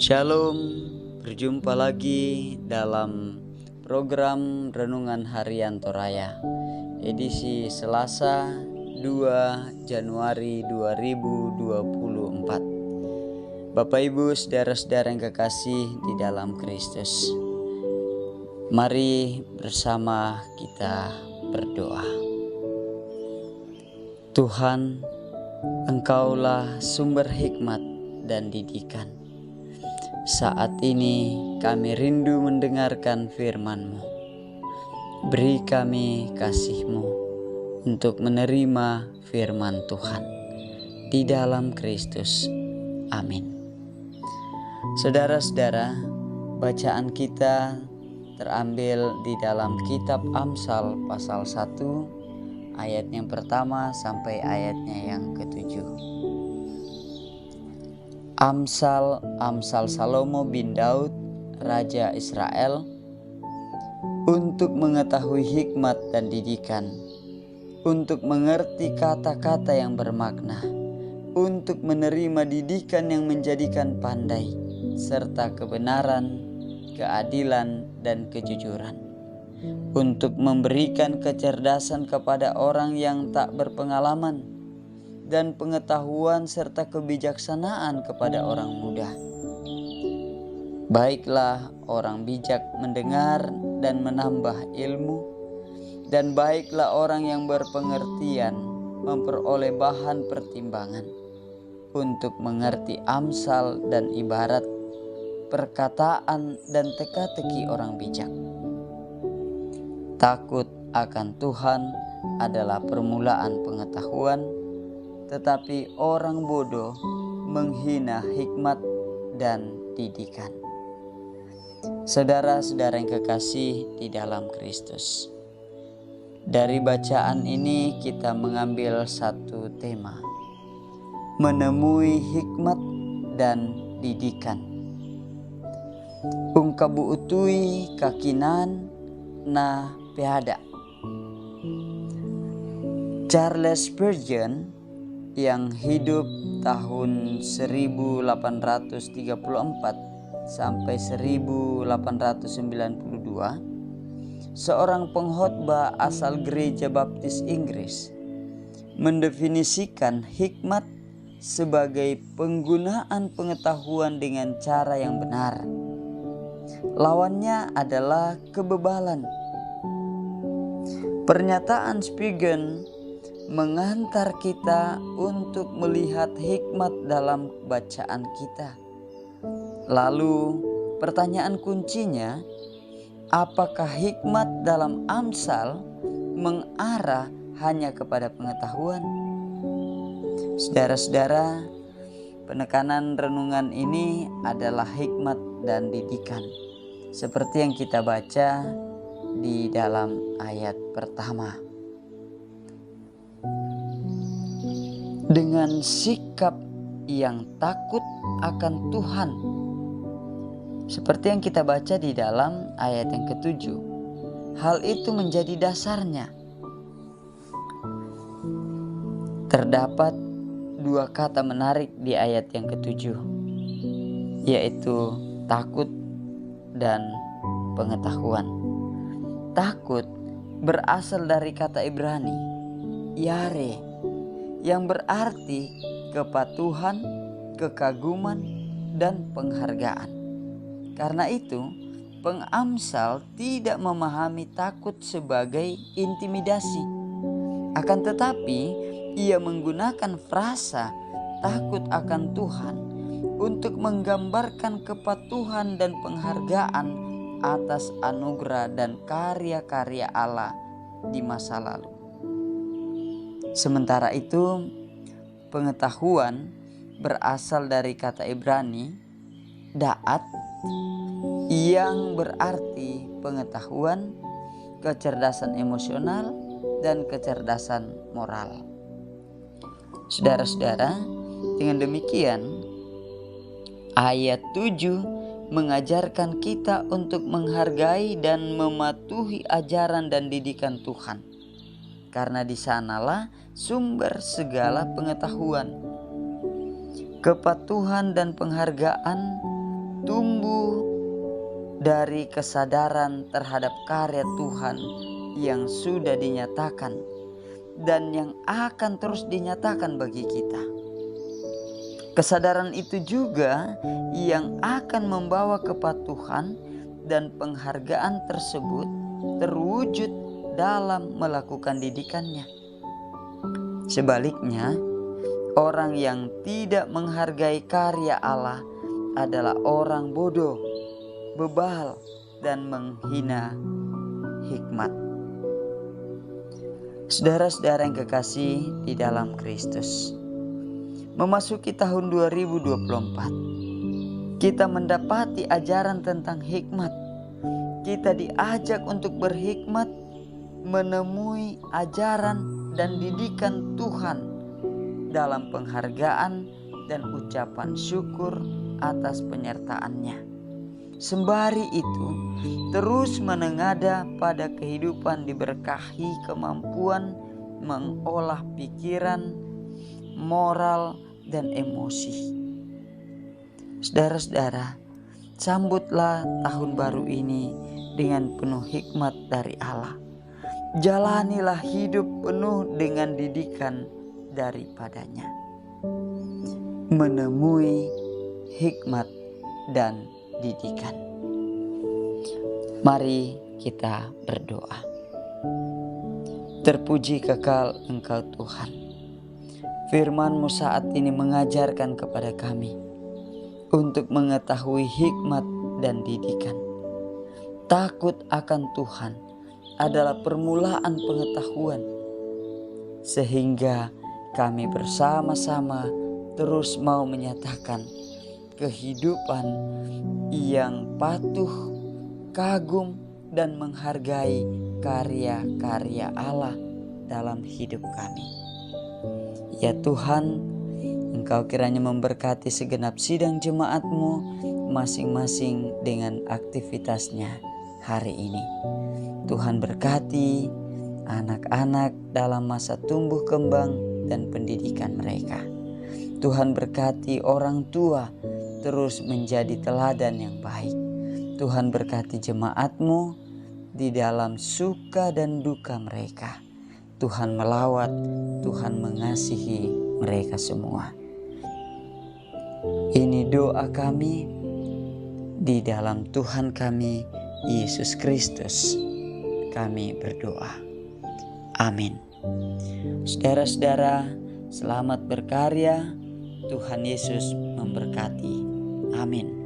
Shalom, berjumpa lagi dalam program Renungan Harian Toraya, edisi Selasa 2 Januari 2024. Bapak Ibu, saudara-saudara yang kekasih di dalam Kristus, mari bersama kita berdoa. Tuhan, Engkaulah sumber hikmat dan didikan. Saat ini kami rindu mendengarkan firman-Mu. Beri kami kasih-Mu untuk menerima firman Tuhan di dalam Kristus. Amin. Saudara-saudara, bacaan kita terambil di dalam kitab Amsal pasal 1 ayat yang pertama sampai ayatnya yang ke-7. Amsal Salomo bin Daud, Raja Israel, untuk mengetahui hikmat dan didikan, untuk mengerti kata-kata yang bermakna, untuk menerima didikan yang menjadikan pandai, serta kebenaran, keadilan, dan kejujuran, untuk memberikan kecerdasan kepada orang yang tak berpengalaman, dan pengetahuan serta kebijaksanaan kepada orang muda. Baiklah orang bijak mendengar dan menambah ilmu, dan baiklah orang yang berpengertian memperoleh bahan pertimbangan untuk mengerti amsal dan ibarat, perkataan dan teka-teki orang bijak. Takut akan Tuhan adalah permulaan pengetahuan, tetapi orang bodoh menghina hikmat dan didikan. Saudara-saudara yang kekasih di dalam Kristus, dari bacaan ini kita mengambil satu tema: menemui hikmat dan didikan. Ungkabu utui kakinan na peada. Charles Spurgeon yang hidup tahun 1834 sampai 1892, seorang pengkhotbah asal gereja baptis Inggris, mendefinisikan hikmat sebagai penggunaan pengetahuan dengan cara yang benar. Lawannya adalah kebebalan. Pernyataan Spurgeon mengantar kita untuk melihat hikmat dalam bacaan kita. Lalu pertanyaan kuncinya, apakah hikmat dalam Amsal mengarah hanya kepada pengetahuan? Saudara-saudara, penekanan renungan ini adalah hikmat dan didikan, seperti yang kita baca di dalam ayat pertama. Dengan sikap yang takut akan Tuhan, seperti yang kita baca di dalam ayat yang ke-7. Hal itu menjadi dasarnya. Terdapat dua kata menarik di ayat yang ke-7, yaitu takut dan pengetahuan. Takut berasal dari kata Ibrani yare, yang berarti kepatuhan, kekaguman, dan penghargaan. Karena itu, pengamsal tidak memahami takut sebagai intimidasi. Akan tetapi, ia menggunakan frasa takut akan Tuhan untuk menggambarkan kepatuhan dan penghargaan atas anugerah dan karya-karya Allah di masa lalu. Sementara itu, pengetahuan berasal dari kata Ibrani da'at, yang berarti pengetahuan, kecerdasan emosional, dan kecerdasan moral. Saudara-saudara, dengan demikian ayat 7 mengajarkan kita untuk menghargai dan mematuhi ajaran dan didikan Tuhan, karena di sanalah sumber segala pengetahuan. Kepatuhan dan penghargaan tumbuh dari kesadaran terhadap karya Tuhan yang sudah dinyatakan dan yang akan terus dinyatakan bagi kita. Kesadaran itu juga yang akan membawa kepatuhan dan penghargaan tersebut terwujud dalam melakukan didikannya. Sebaliknya, orang yang tidak menghargai karya Allah adalah orang bodoh, bebal, dan menghina hikmat. Saudara-saudara yang kekasih di dalam Kristus, memasuki tahun 2024, kita mendapati ajaran tentang hikmat. Kita diajak untuk berhikmat, menemui ajaran dan didikan Tuhan dalam penghargaan dan ucapan syukur atas penyertaannya. Sembari itu, terus menengada pada kehidupan diberkahi kemampuan mengolah pikiran, moral, dan emosi. Saudara-saudara, sambutlah tahun baru ini dengan penuh hikmat dari Allah. Jalanilah hidup penuh dengan didikan daripadanya. Menemui hikmat dan didikan. Mari kita berdoa. Terpuji kekal Engkau Tuhan. Firman-Mu saat ini mengajarkan kepada kami untuk mengetahui hikmat dan didikan. Takut akan Tuhan adalah permulaan pengetahuan, sehingga kami bersama-sama terus mau menyatakan kehidupan yang patuh, kagum, dan menghargai karya-karya Allah dalam hidup kami. Ya Tuhan, Engkau kiranya memberkati segenap sidang jemaat-Mu masing-masing dengan aktivitasnya hari ini. Tuhan berkati anak-anak dalam masa tumbuh kembang dan pendidikan mereka. Tuhan berkati orang tua terus menjadi teladan yang baik. Tuhan berkati jemaat-Mu di dalam suka dan duka mereka. Tuhan melawat, Tuhan mengasihi mereka semua. Ini doa kami di dalam Tuhan kami Yesus Kristus. Kami berdoa. Amin. Saudara-saudara, selamat berkarya. Tuhan Yesus memberkati. Amin.